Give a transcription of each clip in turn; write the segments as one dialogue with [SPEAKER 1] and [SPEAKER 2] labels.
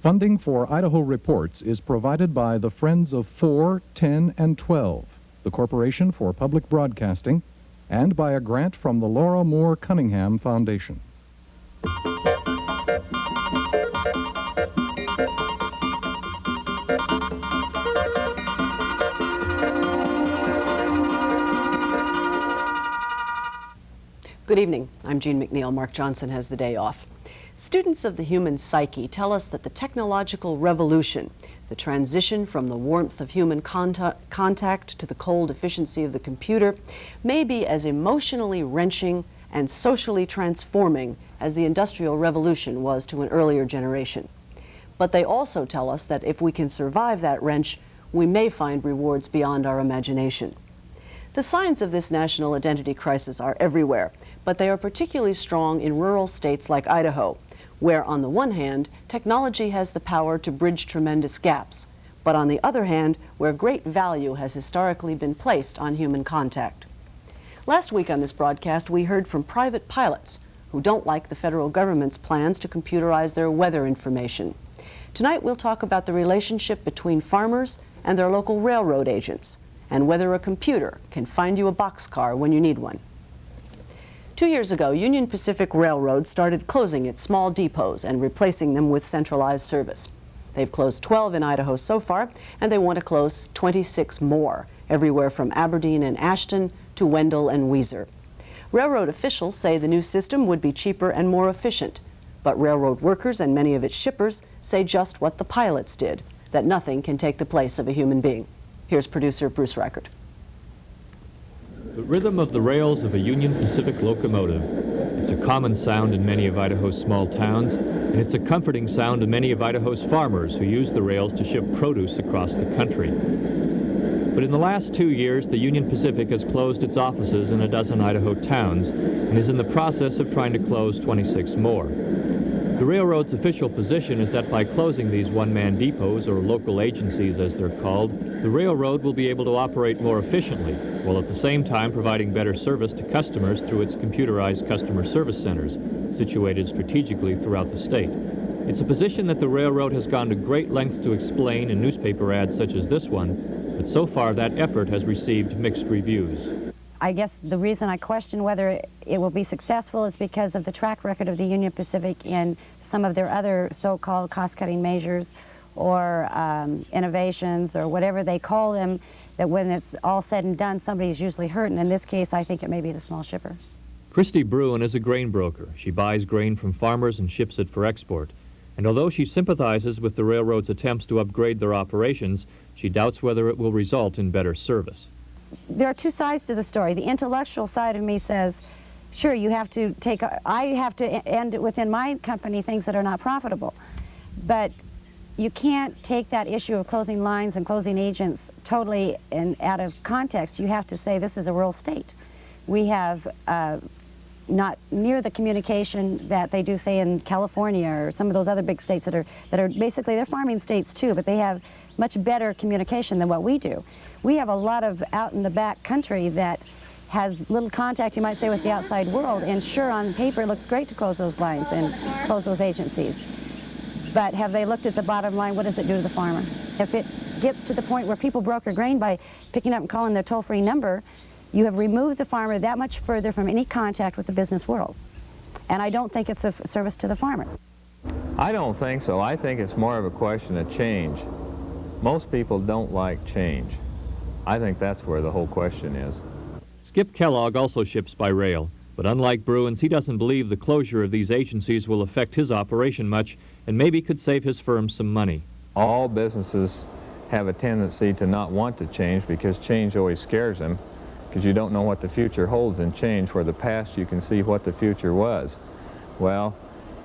[SPEAKER 1] Funding for Idaho Reports is provided by the Friends of 4, 10, and 12, the Corporation for Public Broadcasting, and by a grant from the Laura Moore Cunningham Foundation.
[SPEAKER 2] Good evening. I'm Jean McNeil. Mark Johnson has the day off. Students of the human psyche tell us that the technological revolution, the transition from the warmth of human contact to the cold efficiency of the computer, may be as emotionally wrenching and socially transforming as the Industrial Revolution was to an earlier generation. But they also tell us that if we can survive that wrench, we may find rewards beyond our imagination. The signs of this national identity crisis are everywhere, but they are particularly strong in rural states like Idaho, where on the one hand, technology has the power to bridge tremendous gaps, but on the other hand, where great value has historically been placed on human contact. Last week on this broadcast, we heard from private pilots who don't like the federal government's plans to computerize their weather information. Tonight, we'll talk about the relationship between farmers and their local railroad agents, and whether a computer can find you a boxcar when you need one. 2 years ago, Union Pacific Railroad started closing its small depots and replacing them with centralized service. They've closed 12 in Idaho so far, and they want to close 26 more, everywhere from Aberdeen and Ashton to Wendell and Weiser. Railroad officials say the new system would be cheaper and more efficient, but railroad workers and many of its shippers say just what the pilots did, that nothing can take the place of a human being. Here's producer Bruce Reichert.
[SPEAKER 3] The rhythm of the rails of a Union Pacific locomotive. It's a common sound in many of Idaho's small towns, and it's a comforting sound to many of Idaho's farmers who use the rails to ship produce across the country. But in the last 2 years, the Union Pacific has closed its offices in a dozen Idaho towns and is in the process of trying to close 26 more. The railroad's official position is that by closing these one-man depots, or local agencies as they're called, the railroad will be able to operate more efficiently, while at the same time providing better service to customers through its computerized customer service centers, situated strategically throughout the state. It's a position that the railroad has gone to great lengths to explain in newspaper ads such as this one, but so far that effort has received mixed reviews.
[SPEAKER 4] I guess the reason I question whether it will be successful is because of the track record of the Union Pacific in some of their other so-called cost-cutting measures or innovations or whatever they call them, that when it's all said and done, somebody's usually hurt, and in this case, I think it may be the small shipper.
[SPEAKER 3] Christy Bruin is a grain broker. She buys grain from farmers and ships it for export. And although she sympathizes with the railroad's attempts to upgrade their operations, she doubts whether it will result in better service.
[SPEAKER 4] There are two sides to the story. The intellectual side of me says, sure, you have to take, I have to end within my company things that are not profitable. But you can't take that issue of closing lines and closing agents totally out of context. You have to say this is a rural state. We have not near the communication that they do, say, in California or some of those other big states that are basically, they're farming states too, but they have much better communication than what we do. We have a lot of out in the back country that has little contact, you might say, with the outside world, and sure, on paper it looks great to close those lines and close those agencies. But have they looked at the bottom line? What does it do to the farmer? If it gets to the point where people broker grain by picking up and calling their toll-free number, you have removed the farmer that much further from any contact with the business world. And I don't think it's a service to the farmer.
[SPEAKER 5] I don't think so. I think it's more of a question of change. Most people don't like change. I think that's where the whole question is.
[SPEAKER 3] Skip Kellogg also ships by rail, but unlike Bruins, he doesn't believe the closure of these agencies will affect his operation much and maybe could save his firm some money.
[SPEAKER 5] All businesses have a tendency to not want to change because change always scares them, because you don't know what the future holds in change, where the past you can see what the future was. Well,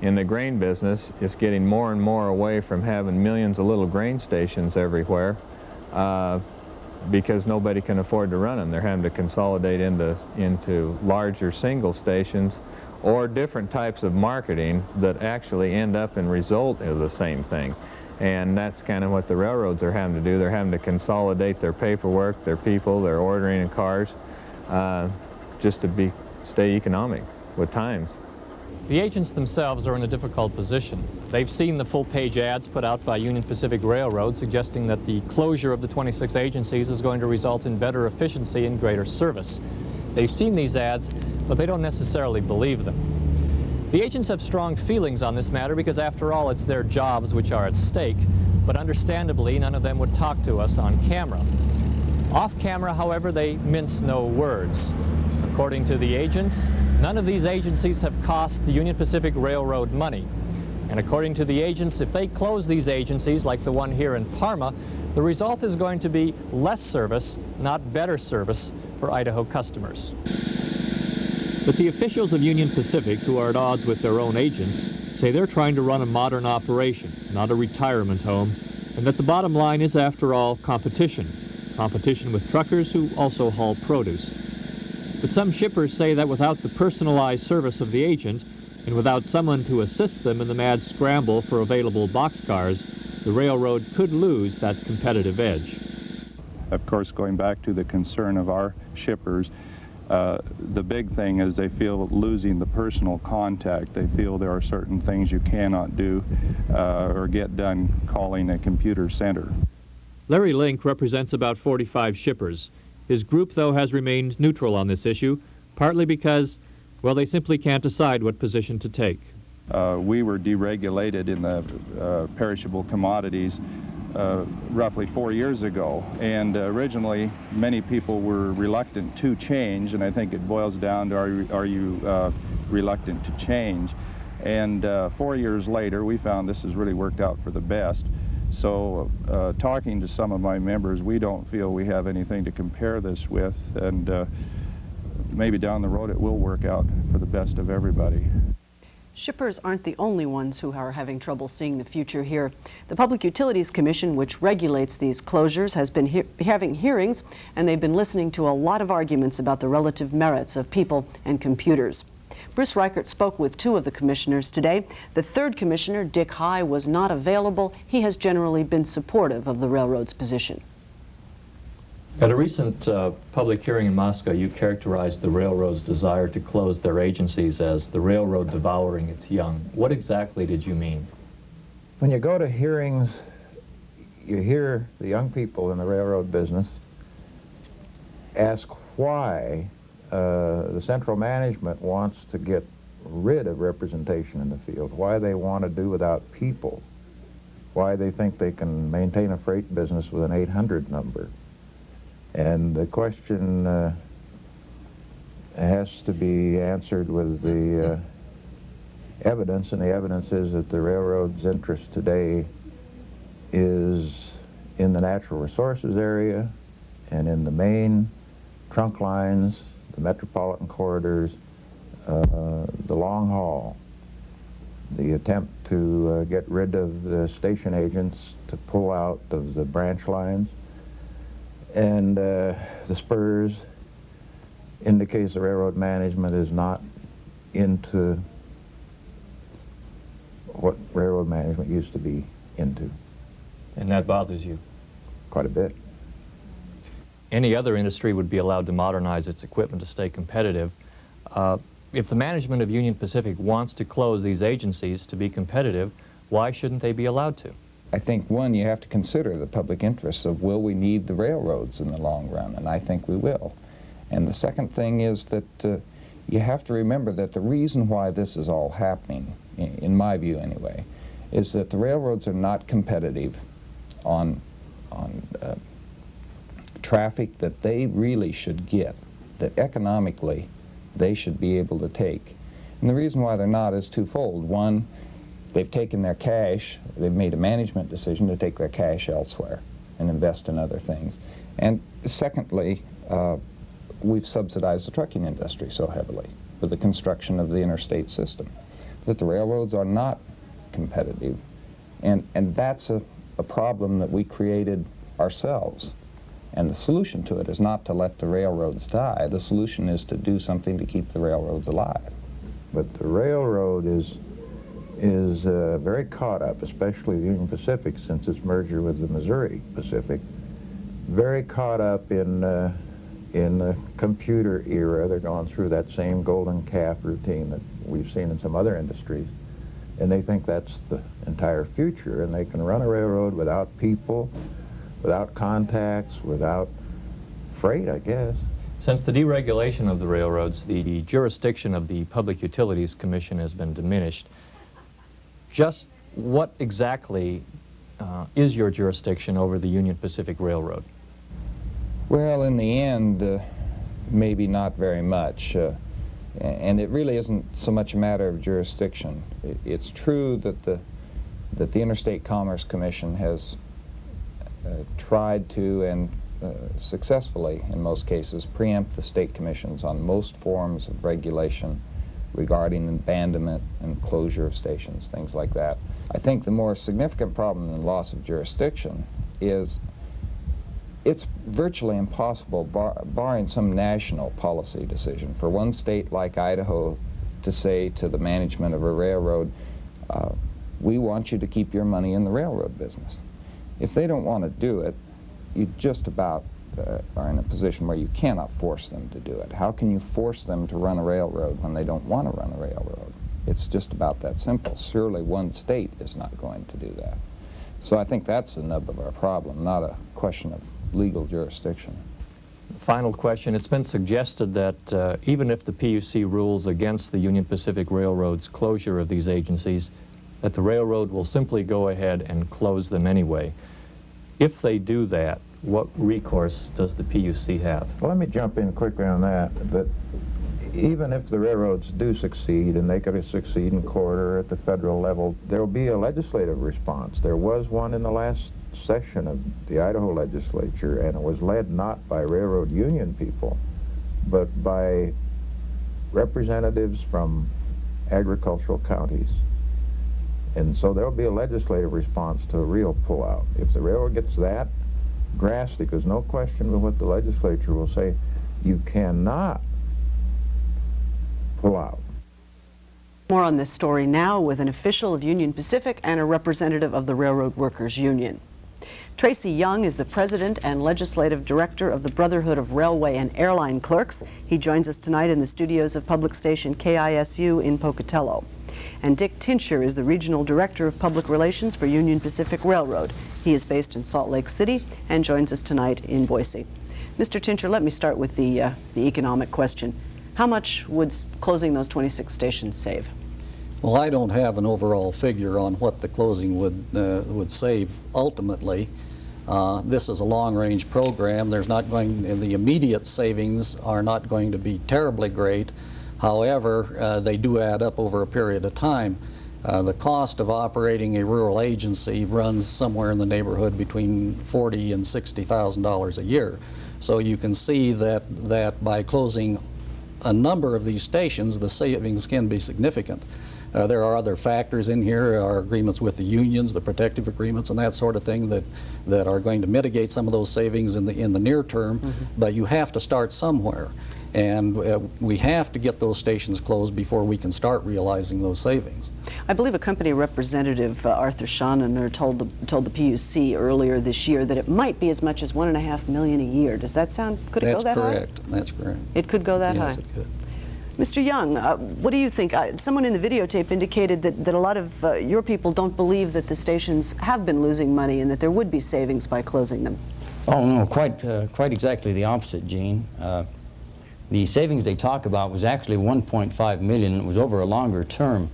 [SPEAKER 5] in the grain business, it's getting more and more away from having millions of little grain stations everywhere because nobody can afford to run them. They're having to consolidate into larger single stations or different types of marketing that actually end up and result in the same thing. And that's kind of what the railroads are having to do. They're having to consolidate their paperwork, their people, their ordering in cars, just to stay economic with times.
[SPEAKER 3] The agents themselves are in a difficult position. They've seen the full-page ads put out by Union Pacific Railroad suggesting that the closure of the 26 agencies is going to result in better efficiency and greater service. They've seen these ads, but they don't necessarily believe them. The agents have strong feelings on this matter because, after all, it's their jobs which are at stake, but understandably, none of them would talk to us on camera. Off camera, however, they mince no words. According to the agents, none of these agencies have cost the Union Pacific Railroad money. And according to the agents, if they close these agencies, like the one here in Parma, the result is going to be less service, not better service, for Idaho customers. But the officials of Union Pacific, who are at odds with their own agents, say they're trying to run a modern operation, not a retirement home, and that the bottom line is, after all, competition. Competition with truckers who also haul produce. But some shippers say that without the personalized service of the agent, and without someone to assist them in the mad scramble for available boxcars, the railroad could lose that competitive edge.
[SPEAKER 6] Of course, going back to the concern of our shippers, the big thing is they feel losing the personal contact. They feel there are certain things you cannot do or get done calling a computer center.
[SPEAKER 3] Larry Link represents about 45 shippers. His group, though, has remained neutral on this issue, partly because, well, they simply can't decide what position to take.
[SPEAKER 6] We were deregulated in the perishable commodities roughly 4 years ago, and originally many people were reluctant to change, and I think it boils down to are you reluctant to change? And 4 years later, we found this has really worked out for the best. So talking to some of my members, we don't feel we have anything to compare this with, and maybe down the road it will work out for the best of everybody.
[SPEAKER 2] Shippers aren't the only ones who are having trouble seeing the future here. The Public Utilities Commission, which regulates these closures, has been having hearings, and they've been listening to a lot of arguments about the relative merits of people and computers. Bruce Reichert spoke with two of the commissioners today. The third commissioner, Dick High, was not available. He has generally been supportive of the railroad's position.
[SPEAKER 3] At a recent public hearing in Moscow, you characterized the railroad's desire to close their agencies as the railroad devouring its young. What exactly did you mean?
[SPEAKER 7] When you go to hearings, you hear the young people in the railroad business ask why the central management wants to get rid of representation in the field, why they want to do without people, why they think they can maintain a freight business with an 800 number. And the question has to be answered with the evidence, and the evidence is that the railroad's interest today is in the natural resources area and in the main trunk lines, the metropolitan corridors, the long haul. The attempt to get rid of the station agents, to pull out of the branch lines, and the spurs indicates the railroad management is not into what railroad management used to be into.
[SPEAKER 3] And that bothers you?
[SPEAKER 7] Quite a bit.
[SPEAKER 3] Any other industry would be allowed to modernize its equipment to stay competitive. If the management of Union Pacific wants to close these agencies to be competitive, why shouldn't they be allowed to?
[SPEAKER 8] I think, one, you have to consider the public interests of will we need the railroads in the long run, and I think we will. And the second thing is that you have to remember that the reason why this is all happening, in my view anyway, is that the railroads are not competitive on traffic that they really should get, that economically they should be able to take. And the reason why they're not is twofold. One, they've taken their cash, they've made a management decision to take their cash elsewhere and invest in other things. And secondly, we've subsidized the trucking industry so heavily with the construction of the interstate system that the railroads are not competitive. And that's a problem that we created ourselves. And the solution to it is not to let the railroads die. The solution is to do something to keep the railroads alive.
[SPEAKER 7] But the railroad is very caught up, especially the Union Pacific since its merger with the Missouri Pacific, very caught up in the computer era. They're going through that same golden calf routine that we've seen in some other industries. And they think that's the entire future, and they can run a railroad without people, without contacts, without freight, I guess.
[SPEAKER 3] Since the deregulation of the railroads, the jurisdiction of the Public Utilities Commission has been diminished. Just what exactly is your jurisdiction over the Union Pacific Railroad?
[SPEAKER 8] Well, in the end, maybe not very much. And it really isn't so much a matter of jurisdiction. It's true that the Interstate Commerce Commission has tried to, and successfully in most cases, preempt the state commissions on most forms of regulation regarding abandonment and closure of stations, things like that. I think the more significant problem than loss of jurisdiction is it's virtually impossible, barring some national policy decision, for one state like Idaho to say to the management of a railroad, we want you to keep your money in the railroad business. If they don't want to do it, you just about are in a position where you cannot force them to do it. How can you force them to run a railroad when they don't want to run a railroad? It's just about that simple. Surely one state is not going to do that. So I think that's the nub of our problem, not a question of legal jurisdiction.
[SPEAKER 3] Final question. It's been suggested that even if the PUC rules against the Union Pacific Railroad's closure of these agencies, that the railroad will simply go ahead and close them anyway. If they do that, what recourse does the PUC have?
[SPEAKER 7] Well, let me jump in quickly on that even if the railroads do succeed, and they could succeed in court or at the federal level, there will be a legislative response. There was one in the last session of the Idaho legislature, and it was led not by railroad union people, but by representatives from agricultural counties. And so there will be a legislative response to a real pullout. If the railroad gets that drastic, there's no question of what the legislature will say. You cannot pull out.
[SPEAKER 2] More on this story now with an official of Union Pacific and a representative of the Railroad Workers Union. Tracy Young is the president and legislative director of the Brotherhood of Railway and Airline Clerks. He joins us tonight in the studios of public station KISU in Pocatello. And Dick Tincher is the regional director of public relations for Union Pacific Railroad. He is based in Salt Lake City and joins us tonight in Boise. Mr. Tincher, let me start with the economic question. How much would closing those 26 stations save?
[SPEAKER 9] Well, I don't have an overall figure on what the closing would save ultimately. This is a long-range program. There's not going, the immediate savings are not going to be terribly great. However, they do add up over a period of time. The cost of operating a rural agency runs somewhere in the neighborhood between $40,000 and $60,000 a year. So you can see that by closing a number of these stations, the savings can be significant. There are other factors in here, our agreements with the unions, the protective agreements and that sort of thing that are going to mitigate some of those savings in the near term, but you have to start somewhere. And we have to get those stations closed before we can start realizing those savings.
[SPEAKER 2] I believe a company representative, Arthur Schoenener, told the PUC earlier this year that it might be as much as $1.5 million a year. Does that sound, could it go that high?
[SPEAKER 9] That's correct. That's correct.
[SPEAKER 2] It could go that high?
[SPEAKER 9] Yes, it could.
[SPEAKER 2] Mr. Young, what do you think? Someone in the videotape indicated that a lot of your people don't believe that the stations have been losing money and that there would be savings by closing them.
[SPEAKER 10] Oh, no, quite exactly the opposite, Gene. The savings they talk about was actually $1.5 million. It was over a longer term.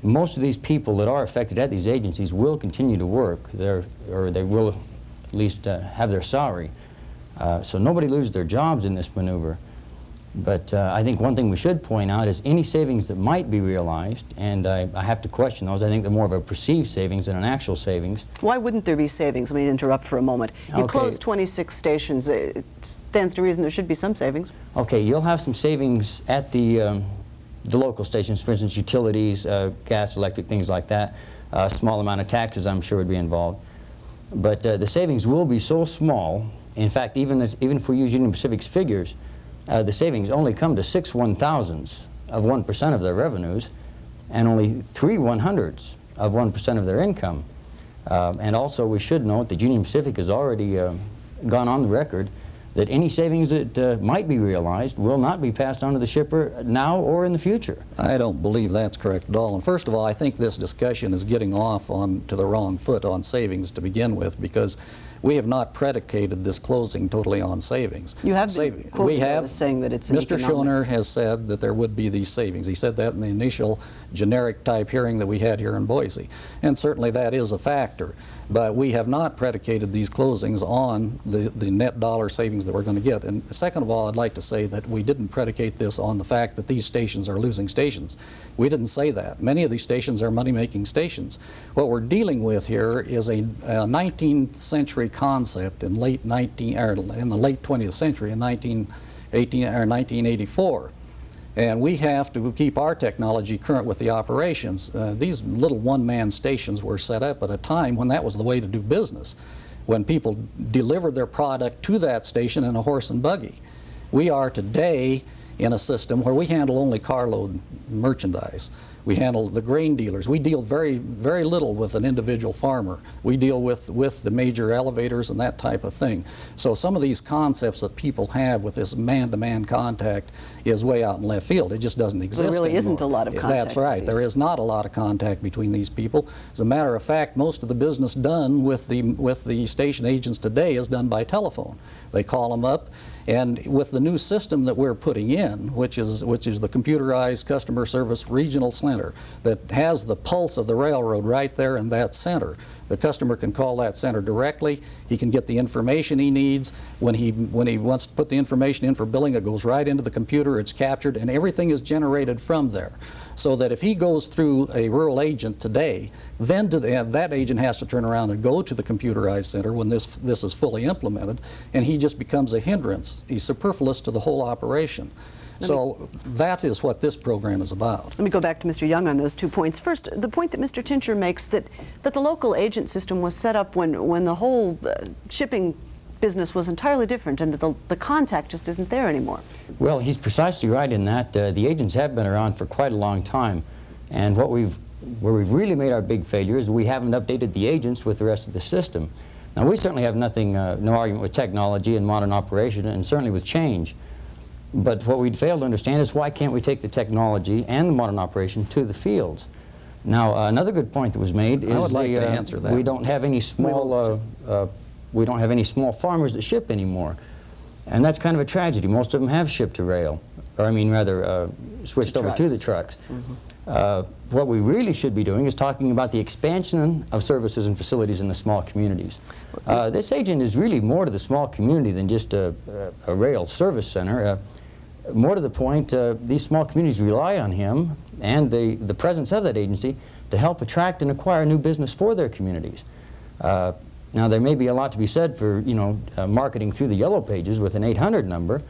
[SPEAKER 10] Most of these people that are affected at these agencies will continue to work, or they will at least have their salary. So nobody loses their jobs in this maneuver. But I think one thing we should point out is any savings that might be realized, and I have to question those. I think they're more of a perceived savings than an actual savings.
[SPEAKER 2] Why wouldn't there be savings? Let me interrupt for a moment. You
[SPEAKER 10] Okay.
[SPEAKER 2] close 26 stations. It stands to reason there should be some savings.
[SPEAKER 10] Okay, you'll have some savings at the local stations, for instance, utilities, gas, electric, things like that. A small amount of taxes, I'm sure, would be involved. But the savings will be so small. In fact, even if we use Union Pacific's figures, the savings only come to 6 1/1000ths of 1% of their revenues and only 3 100ths of 1% of their income. And also we should note that Union Pacific has already gone on the record that any savings that might be realized will not be passed on to the shipper now or in the future.
[SPEAKER 9] I don't believe that's correct at all. And first of all, I think this discussion is getting off to the wrong foot on savings to begin with, because we have not predicated this closing totally on savings.
[SPEAKER 2] You have been quoted as saying that it's an
[SPEAKER 9] Mr. Schoner has said that there would be these savings. He said that in the initial generic type hearing that we had here in Boise. And certainly that is a factor. But we have not predicated these closings on the net dollar savings that we're going to get. And second of all, I'd like to say that we didn't predicate this on the fact that these stations are losing stations. We didn't say that. Many of these stations are money-making stations. What we're dealing with here is a 19th century concept in the late 20th century, in 1984. And we have to keep our technology current with the operations. These little one-man stations were set up at a time when that was the way to do business, when people delivered their product to that station in a horse and buggy. We are today in a system where we handle only carload merchandise. We handle the grain dealers. We deal very, very little with an individual farmer. We deal with the major elevators and that type of thing. So some of these concepts that people have with this man-to-man contact is way out in left field. It just doesn't exist
[SPEAKER 2] There really
[SPEAKER 9] anymore.
[SPEAKER 2] isn't a lot of contact.
[SPEAKER 9] That's right. There is not a lot of contact between these people. As a matter of fact, most of the business done with the station agents today is done by telephone. They call them up. And with the new system that we're putting in, which is the computerized customer service regional center that has the pulse of the railroad right there in that center, the customer can call that center directly. He can get the information he needs. When he wants to put the information in for billing, it goes right into the computer, it's captured, and everything is generated from there. So that if he goes through a rural agent today, then that agent has to turn around and go to the computerized center when this is fully implemented, and he just becomes a hindrance. He's superfluous to the whole operation. So that is what this program is about.
[SPEAKER 2] Let me go back to Mr. Young on those 2 points. First, the point that Mr. Tincher makes that the local agent system was set up when the whole shipping business was entirely different, and that the contact just isn't there anymore.
[SPEAKER 10] Well, he's precisely right in that. The agents have been around for quite a long time, and where we've really made our big failure is we haven't updated the agents with the rest of the system. Now, we certainly have no argument with technology and modern operation, and certainly with change. But what we'd failed to understand is why can't we take the technology and the modern operation to the fields? Now, another good point that was made is
[SPEAKER 9] I would like to answer that.
[SPEAKER 10] we don't have any small farmers that ship anymore, and that's kind of a tragedy. Most of them have shipped to rail, or I mean rather switched over to the trucks. Mm-hmm. What we really should be doing is talking about the expansion of services and facilities in the small communities. This agent is really more to the small community than just a rail service center. More to the point, these small communities rely on him and the presence of that agency to help attract and acquire new business for their communities. Now, there may be a lot to be said for, marketing through the yellow pages with an 800 number,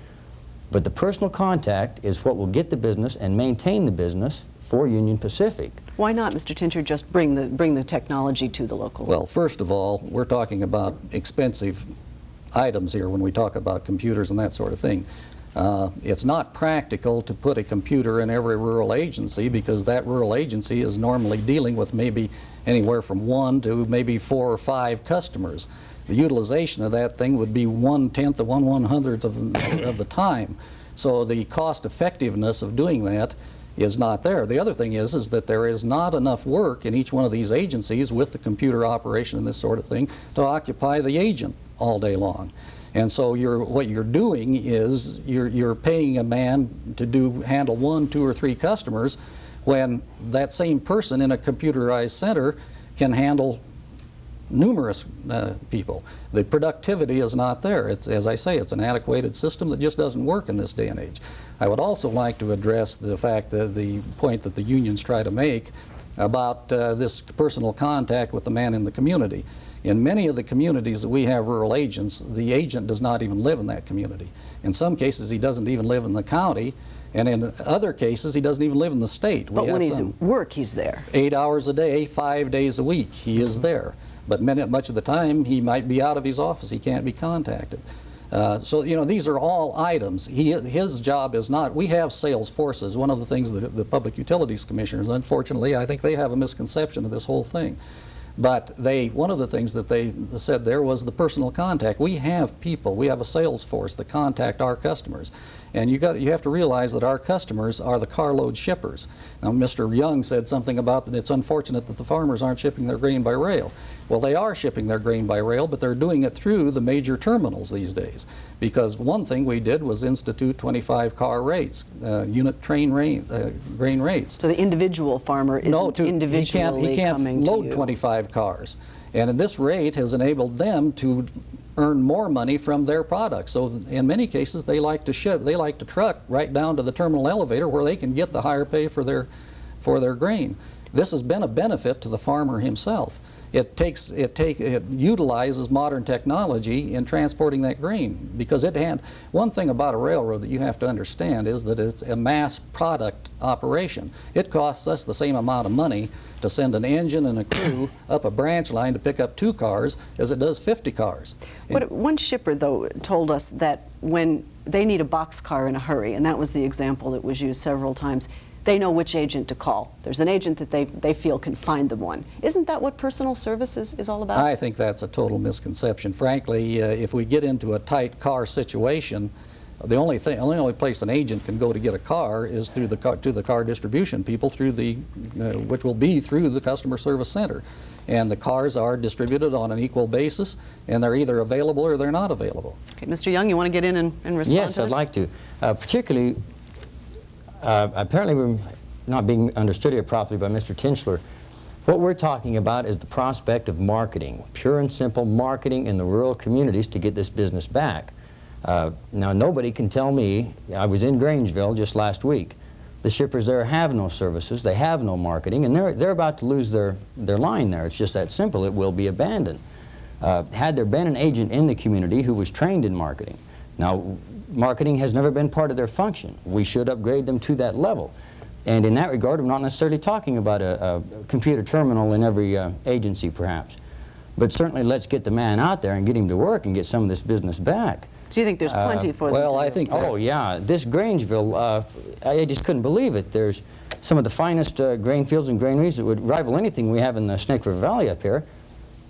[SPEAKER 10] but the personal contact is what will get the business and maintain the business for Union Pacific.
[SPEAKER 2] Why not, Mr. Tincher, just bring the technology to the local?
[SPEAKER 9] Well, first of all, we're talking about expensive items here when we talk about computers and that sort of thing. It's not practical to put a computer in every rural agency, because that rural agency is normally dealing with maybe anywhere from 1 to maybe 4 or 5 customers. The utilization of that thing would be 1/10 to 1/100th of the time. So the cost effectiveness of doing that is not there. The other thing is that there is not enough work in each one of these agencies with the computer operation and this sort of thing to occupy the agent all day long. And so what you're doing is you're paying a man to handle 1, 2, or 3 customers, when that same person in a computerized center can handle numerous people. The productivity is not there. It's, as I say, it's an antiquated system that just doesn't work in this day and age. I would also like to address the fact that the point that the unions try to make about this personal contact with the man in the community. In many of the communities that we have rural agents, the agent does not even live in that community. In some cases, he doesn't even live in the county, and in other cases, he doesn't even live in the state.
[SPEAKER 2] But when he's at work, he's there.
[SPEAKER 9] 8 hours a day, 5 days a week, he is there. But much of the time, he might be out of his office. He can't be contacted. So, these are all items. His job is not, we have sales forces. One of the things that the Public Utilities Commissioners, unfortunately, I think they have a misconception of this whole thing. But one of the things that they said there was the personal contact. We have people, we have a sales force that contact our customers. And you have to realize that our customers are the carload shippers. Now, Mr. Young said something about that it's unfortunate that the farmers aren't shipping their grain by rail. Well, they are shipping their grain by rail, but they're doing it through the major terminals these days. Because one thing we did was institute 25-car rates, unit train grain rates.
[SPEAKER 2] So the individual farmer isn't individually
[SPEAKER 9] he can't
[SPEAKER 2] coming to
[SPEAKER 9] load
[SPEAKER 2] you.
[SPEAKER 9] 25 cars. And this rate has enabled them to earn more money from their products. So in many cases, they like to ship, they like to truck right down to the terminal elevator where they can get the higher pay for their grain. This has been a benefit to the farmer himself. It utilizes modern technology in transporting that grain, because one thing about a railroad that you have to understand is that it's a mass product operation. It costs us the same amount of money to send an engine and a crew up a branch line to pick up 2 cars as it does 50 cars.
[SPEAKER 2] But one shipper, though, told us that when they need a boxcar in a hurry, and that was the example that was used several times, they know which agent to call. There's an agent that they feel can find them one. Isn't that what personal service is all about?
[SPEAKER 9] I think that's a total misconception. Frankly, if we get into a tight car situation, the only place an agent can go to get a car is through the car distribution people, which will be through the customer service center. And the cars are distributed on an equal basis, and they're either available or they're not available.
[SPEAKER 2] Okay, Mr. Young, you want to get in and respond to
[SPEAKER 10] Yes,
[SPEAKER 2] this?
[SPEAKER 10] I'd like to. Particularly, apparently we're not being understood here properly by Mr. Tinchler. What we're talking about is the prospect of marketing, pure and simple marketing in the rural communities to get this business back. Now, nobody can tell me, I was in Grangeville just last week, the shippers there have no services, they have no marketing, and they're about to lose their line there. It's just that simple. It will be abandoned. Had there been an agent in the community who was trained in marketing, now, marketing has never been part of their function. We should upgrade them to that level. And in that regard, I'm not necessarily talking about a computer terminal in every agency, perhaps. But certainly let's get the man out there and get him to work and get some of this business back.
[SPEAKER 2] Do you think there's plenty for them?
[SPEAKER 9] Well,
[SPEAKER 2] to
[SPEAKER 9] I
[SPEAKER 2] do?
[SPEAKER 9] think
[SPEAKER 10] Oh, yeah. This Grangeville, I just couldn't believe it. There's some of the finest grain fields and granaries that would rival anything we have in the Snake River Valley up here.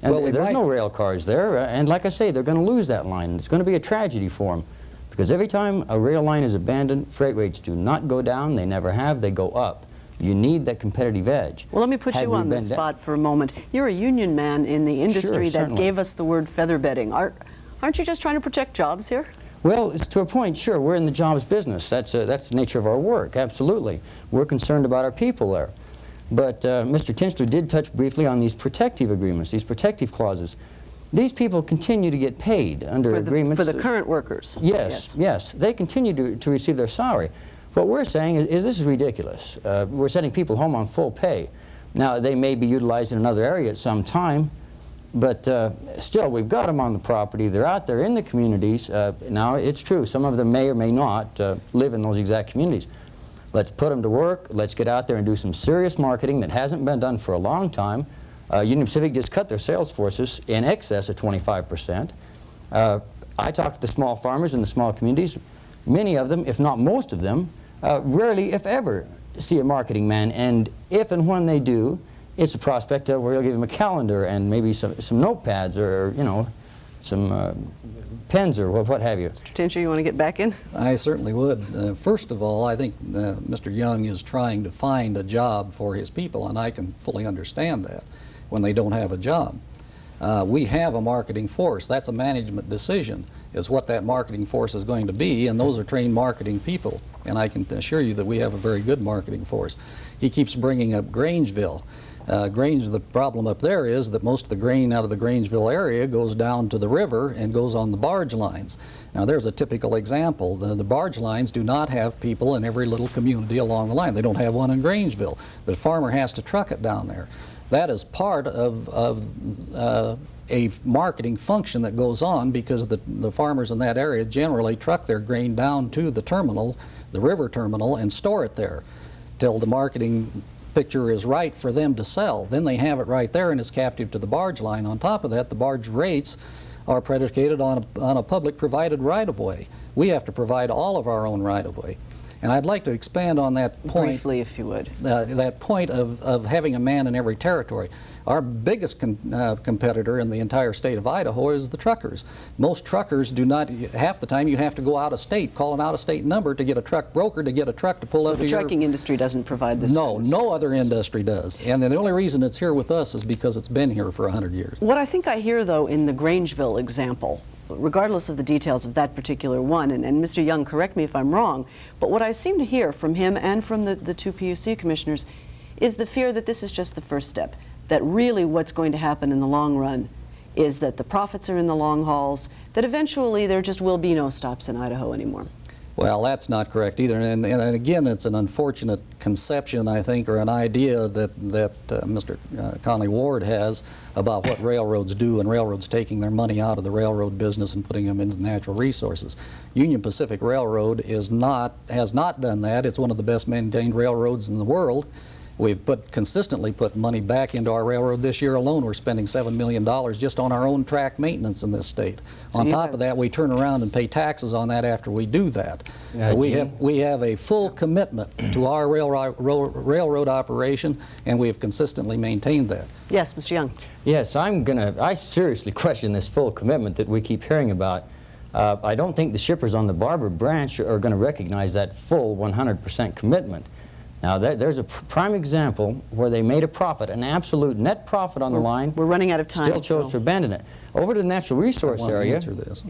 [SPEAKER 10] And
[SPEAKER 9] Well,
[SPEAKER 10] there's no rail cars there. And like I say, they're going to lose that line. It's going to be a tragedy for them. Because every time a rail line is abandoned, freight rates do not go down. They never have. They go up. You need that competitive edge.
[SPEAKER 2] Well, let me put you on the spot for a moment. You're a union man in the industry that
[SPEAKER 10] certainly
[SPEAKER 2] gave us the word feather bedding. Aren't you just trying to protect jobs here?
[SPEAKER 10] Well, it's to a point, sure. We're in the jobs business. That's the nature of our work, absolutely. We're concerned about our people there. But Mr. Tinchler did touch briefly on these protective agreements, these protective clauses. These people continue to get paid under agreements.
[SPEAKER 2] For the current workers?
[SPEAKER 10] Yes, yes. They continue to receive their salary. What we're saying is this is ridiculous. We're sending people home on full pay. Now, they may be utilized in another area at some time, but still, we've got them on the property. They're out there in the communities. Now, it's true, some of them may or may not live in those exact communities. Let's put them to work. Let's get out there and do some serious marketing that hasn't been done for a long time. Union Pacific just cut their sales forces in excess of 25%. I talked to the small farmers in the small communities. Many of them, if not most of them, rarely, if ever, see a marketing man. And if and when they do, it's a prospect where you'll give them a calendar and maybe some notepads or, you know, some pens or what have you.
[SPEAKER 2] Mr. Tinchler, you want to get back in?
[SPEAKER 9] I certainly would. First of all, I think Mr. Young is trying to find a job for his people, and I can fully understand that when they don't have a job. We have a marketing force. That's a management decision, is what that marketing force is going to be, and those are trained marketing people. And I can assure you that we have a very good marketing force. He keeps bringing up Grangeville. The problem up there is that most of the grain out of the Grangeville area goes down to the river and goes on the barge lines. Now, there's a typical example. The barge lines do not have people in every little community along the line. They don't have one in Grangeville. The farmer has to truck it down there. That is part of a marketing function that goes on, because the farmers in that area generally truck their grain down to the terminal, the river terminal, and store it there till the marketing picture is right for them to sell. Then they have it right there and it's captive to the barge line. On top of that, the barge rates are predicated on a public provided right-of-way. We have to provide all of our own right-of-way. And I'd like to expand on that point.
[SPEAKER 2] Briefly, if you would.
[SPEAKER 9] That point of having a man in every territory. Our biggest competitor in the entire state of Idaho is the truckers. Most truckers do not, half the time you have to go out of state, call an out-of-state number to get a truck broker to get a truck to pull up to your...
[SPEAKER 2] So the trucking industry doesn't provide this
[SPEAKER 9] No,
[SPEAKER 2] kind of
[SPEAKER 9] no other
[SPEAKER 2] services.
[SPEAKER 9] industry does. And the only reason it's here with us is because it's been here for 100 years.
[SPEAKER 2] What I think I hear, though, in the Grangeville example, regardless of the details of that particular one, and Mr. Young, correct me if I'm wrong, but what I seem to hear from him and from the two PUC commissioners is the fear that this is just the first step, that really what's going to happen in the long run is that the profits are in the long hauls, that eventually there just will be no stops in Idaho anymore.
[SPEAKER 9] Well, that's not correct either. And again, it's an unfortunate conception, I think, or an idea that Mr. Conley Ward has about what railroads do, and railroads taking their money out of the railroad business and putting them into natural resources. Union Pacific Railroad has not done that. It's one of the best maintained railroads in the world. We've consistently put money back into our railroad. This year alone, we're spending $7 million just on our own track maintenance in this state. On top of that, we turn around and pay taxes on that after we do that. We have a full commitment to our railroad operation, and we have consistently maintained that.
[SPEAKER 2] Yes, Mr. Young.
[SPEAKER 10] Yes, I seriously question this full commitment that we keep hearing about. I don't think the shippers on the Barber branch are going to recognize that full 100% commitment. Now, there's a prime example where they made a profit, an absolute net profit on the line.
[SPEAKER 2] We're running out of time.
[SPEAKER 10] Still chose to abandon it. Over to the natural resource area,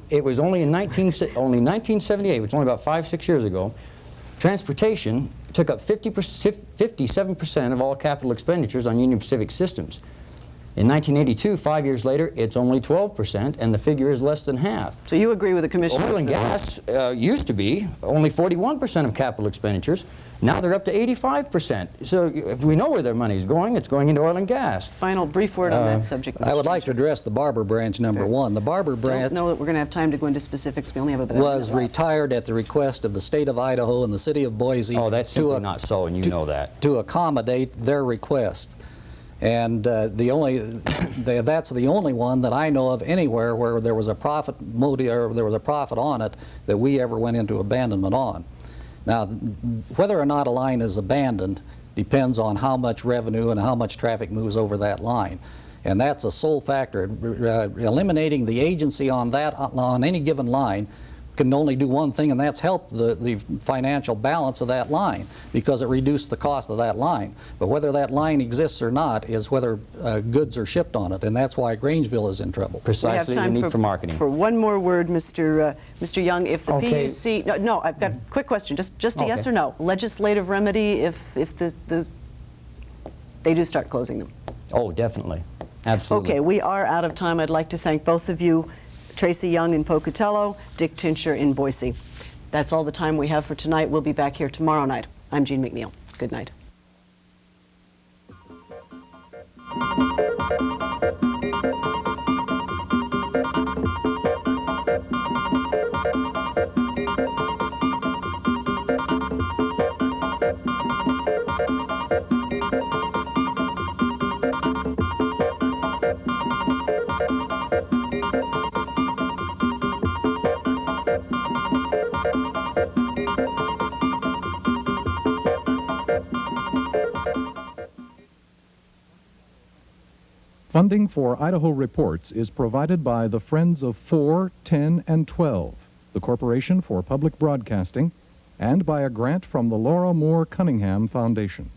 [SPEAKER 10] it was only in 1978, which was only about 5-6 years ago, transportation took up 57% of all capital expenditures on Union Pacific systems. In 1982, 5 years later, it's only 12%, and the figure is less than half.
[SPEAKER 2] So you agree with the commissioner?
[SPEAKER 10] Oil and gas used to be only 41% of capital expenditures. Now they're up to 85%. So we know where their money is going. It's going into oil and gas.
[SPEAKER 2] Final brief word on that subject, Mr.
[SPEAKER 9] I would like to address the Barber branch number one. The Barber branch...
[SPEAKER 2] I don't know that we're going to have time to go into specifics. We only have about a minute
[SPEAKER 9] was
[SPEAKER 2] left.
[SPEAKER 9] retired at the request of the state of Idaho and the city of Boise.
[SPEAKER 10] Oh, that's simply not so, and you know that.
[SPEAKER 9] To accommodate their request. And that's the only one that I know of anywhere where there was a profit or there was a profit on it that we ever went into abandonment on. Now, whether or not a line is abandoned depends on how much revenue and how much traffic moves over that line. And that's a sole factor. Eliminating the agency on any given line can only do one thing, and that's help the financial balance of that line, because it reduced the cost of that line. But whether that line exists or not is whether goods are shipped on it, and that's why Grangeville is in trouble.
[SPEAKER 10] Precisely the need for marketing.
[SPEAKER 2] For one more word, Mr. Young, if the PUC, no, I've got a quick question, just a yes or no. Legislative remedy if they do start closing them?
[SPEAKER 10] Oh, definitely. Absolutely.
[SPEAKER 2] Okay, we are out of time. I'd like to thank both of you, Tracy Young in Pocatello, Dick Tincher in Boise. That's all the time we have for tonight. We'll be back here tomorrow night. I'm Jean McNeil. Good night.
[SPEAKER 1] Funding for Idaho Reports is provided by the Friends of 4, 10, and 12, the Corporation for Public Broadcasting, and by a grant from the Laura Moore Cunningham Foundation.